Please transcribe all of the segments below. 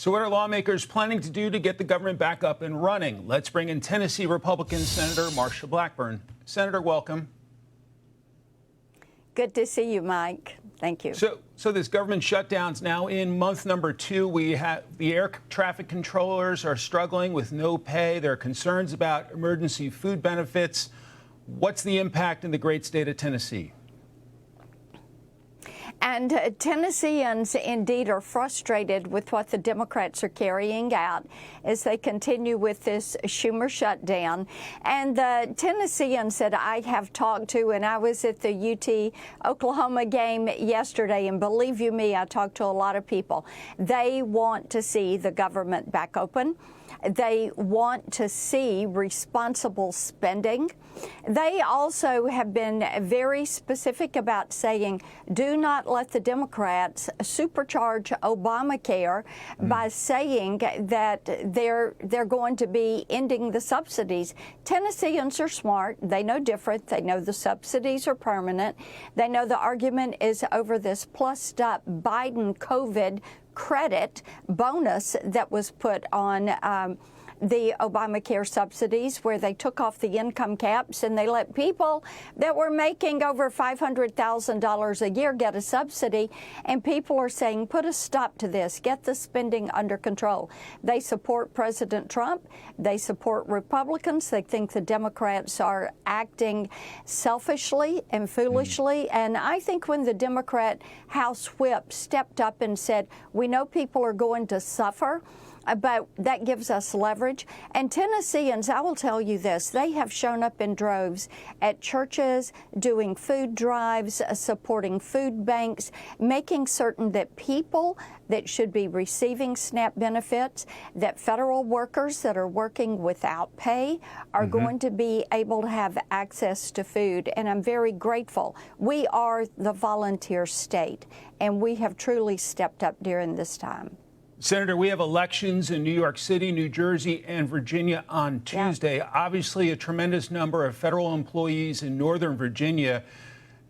So what are lawmakers planning to do to get the government back up and running? Let's bring in Tennessee Republican Senator Marsha Blackburn. Senator, welcome. Good to see you, Mike. Thank you. So this government shutdown's now in month number 2. We have the air traffic controllers are struggling with no pay. There are concerns about emergency food benefits. What's the impact in the great state of Tennessee? And Tennesseans indeed are frustrated with what the Democrats are carrying out as they continue with this Schumer shutdown. And the Tennesseans that I have talked to, and I was at the UT-Oklahoma game yesterday, and believe you me, I talked to a lot of people. They want to see the government back open. They want to see responsible spending. They also have been very specific about saying, do not let the Democrats supercharge Obamacare by saying that they're going to be ending the subsidies. Tennesseans are smart. They know different. They know the subsidies are permanent. They know the argument is over this plussed up Biden COVID credit bonus that was put on the Obamacare subsidies, where they took off the income caps and they let people that were making over $500,000 a year get a subsidy. And people are saying, put a stop to this, get the spending under control. They support President Trump. They support Republicans. They think the Democrats are acting selfishly and foolishly. And I think when the Democrat House Whip stepped up and said, we know people are going to suffer, but that gives us leverage. And Tennesseans, I will tell you this, they have shown up in droves at churches, doing food drives, supporting food banks, making certain that people that should be receiving SNAP benefits, that federal workers that are working without pay are going to be able to have access to food. And I'm very grateful. We are the volunteer state, and we have truly stepped up during this time. Senator, we have elections in New York City, New Jersey, and Virginia on Tuesday. Yeah. Obviously, a tremendous number of federal employees in Northern Virginia.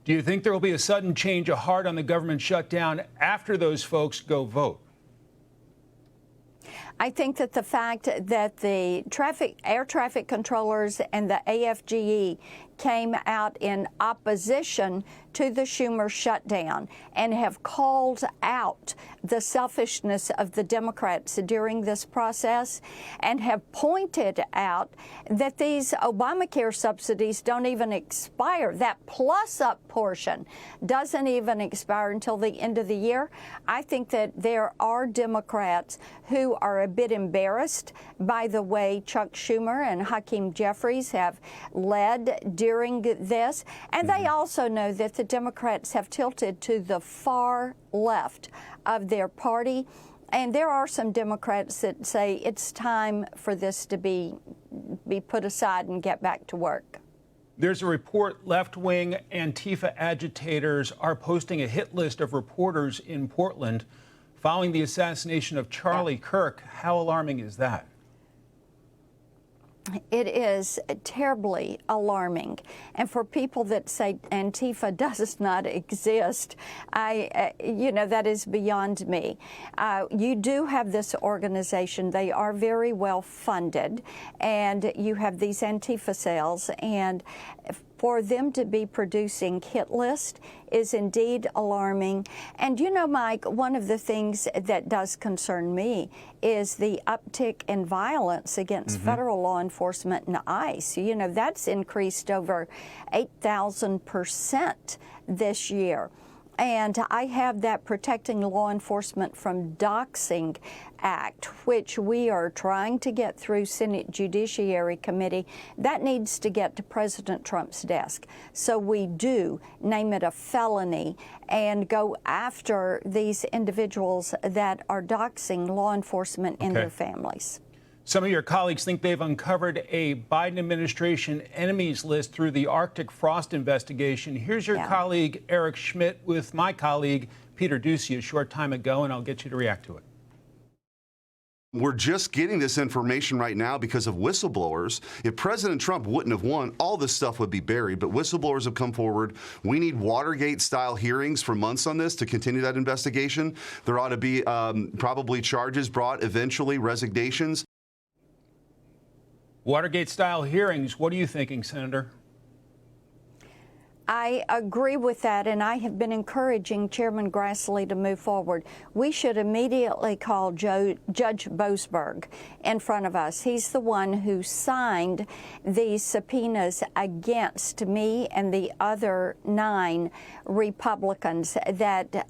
Do you think there will be a sudden change of heart on the government shutdown after those folks go vote? I think that the fact that the air traffic controllers and the AFGE came out in opposition to the Schumer shutdown and have called out the selfishness of the Democrats during this process and have pointed out that these Obamacare subsidies don't even expire. That plus-up portion doesn't even expire until the end of the year. I think that there are Democrats who are a bit embarrassed by the way Chuck Schumer and Hakeem Jeffries have led during this. And they also know that the Democrats have tilted to the far left of their party. And there are some Democrats that say it's time for this to be put aside and get back to work. There's a report left-wing Antifa agitators are posting a hit list of reporters in Portland following the assassination of Charlie Kirk. How alarming is that? It is terribly alarming. And for people that say Antifa does not exist, that is beyond me. You do have this organization. They are very well funded, and you have these Antifa cells, and for them to be producing hit list is indeed alarming. And you know, Mike, one of the things that does concern me is the uptick in violence against federal law enforcement and ICE. You know, that's increased over 8,000% this year. And I have that Protecting Law Enforcement from Doxing Act, which we are trying to get through Senate Judiciary Committee. That needs to get to President Trump's desk. So we do name it a felony and go after these individuals that are doxing law enforcement and their families. Some of your colleagues think they've uncovered a Biden administration enemies list through the Arctic frost investigation. Here's your colleague, Eric Schmidt, with my colleague, Peter Doocy, a short time ago, and I'll get you to react to it. We're just getting this information right now because of whistleblowers. If President Trump wouldn't have won, all this stuff would be buried. But whistleblowers have come forward. We need Watergate-style hearings for months on this to continue that investigation. There ought to be probably charges brought, eventually resignations. Watergate-style hearings. What are you thinking, Senator? I agree with that, and I have been encouraging Chairman Grassley to move forward. We should immediately call Judge Boasberg in front of us. He's the one who signed these subpoenas against me and the other 9 Republicans that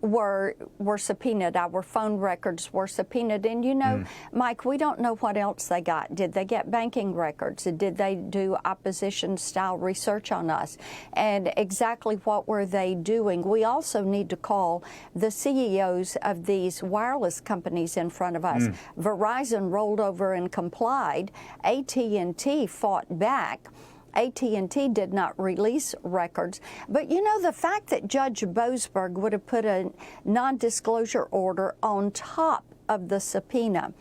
were subpoenaed. Our phone records were subpoenaed. And you know, Mike, we don't know what else they got. Did they get banking records? Did they do opposition-style research on us? And exactly what were they doing? We also need to call the CEOs of these wireless companies in front of us. Verizon rolled over and complied. AT&T fought back. AT&T did not release records. But you know, the fact that Judge Boasberg would have put a non-disclosure order on top of the subpoena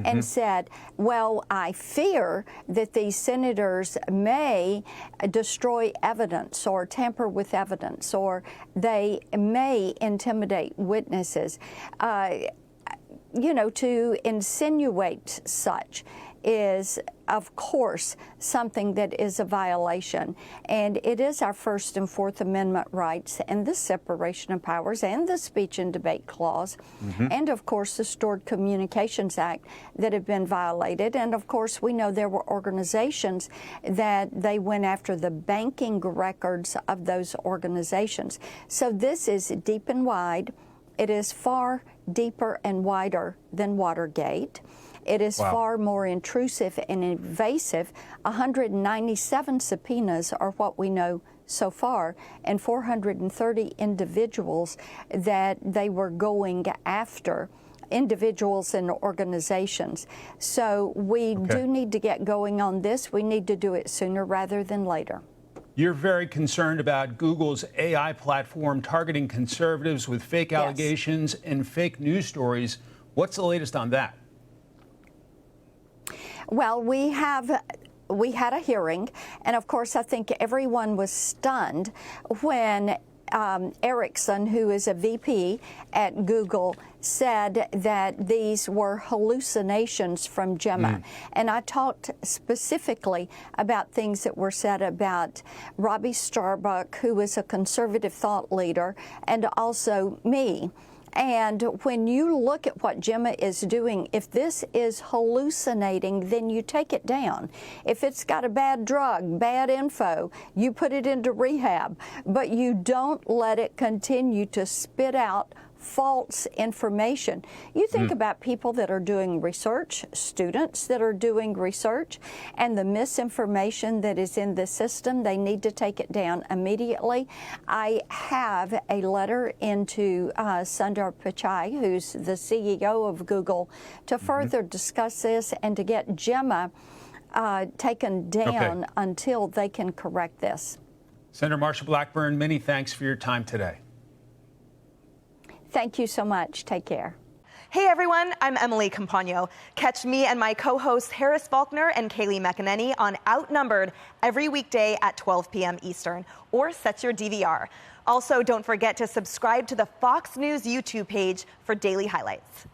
and said, well, I fear that these senators may destroy evidence or tamper with evidence, or they may intimidate witnesses. You know, to insinuate such is, of course, something that is a violation. And it is our First and Fourth Amendment rights, and the separation of powers, and the Speech and Debate Clause, and, of course, the Stored Communications Act that have been violated. And, of course, we know there were organizations that they went after the banking records of those organizations. So this is deep and wide. It is far deeper and wider than Watergate. It is far more intrusive and invasive. 197 subpoenas are what we know so far, and 430 individuals that they were going after, individuals and organizations. So we do need to get going on this. We need to do it sooner rather than later. You're very concerned about Google's AI platform targeting conservatives with fake allegations and fake news stories. What's the latest on that? Well, we had a hearing, and of course I think everyone was stunned when Erickson, who is a VP at Google, said that these were hallucinations from Gemma. And I talked specifically about things that were said about Robbie Starbuck, who is a conservative thought leader, and also me. And when you look at what Gemma is doing, if this is hallucinating, then you take it down. If it's got a bad drug, bad info, you put it into rehab, but you don't let it continue to spit out false information. You think about people that are doing research, students that are doing research, and the misinformation that is in the system, they need to take it down immediately. I have a letter into Sundar Pichai, who's the CEO of Google, to further discuss this and to get Gemma taken down until they can correct this. Senator Marsha Blackburn, many thanks for your time today. Thank you so much. Take care. Hey everyone, I'm Emily Compagno. Catch me and my co-hosts Harris Faulkner and Kaylee McEnany on Outnumbered every weekday at 12 p.m. Eastern, or set your DVR. Also, don't forget to subscribe to the Fox News YouTube page for daily highlights.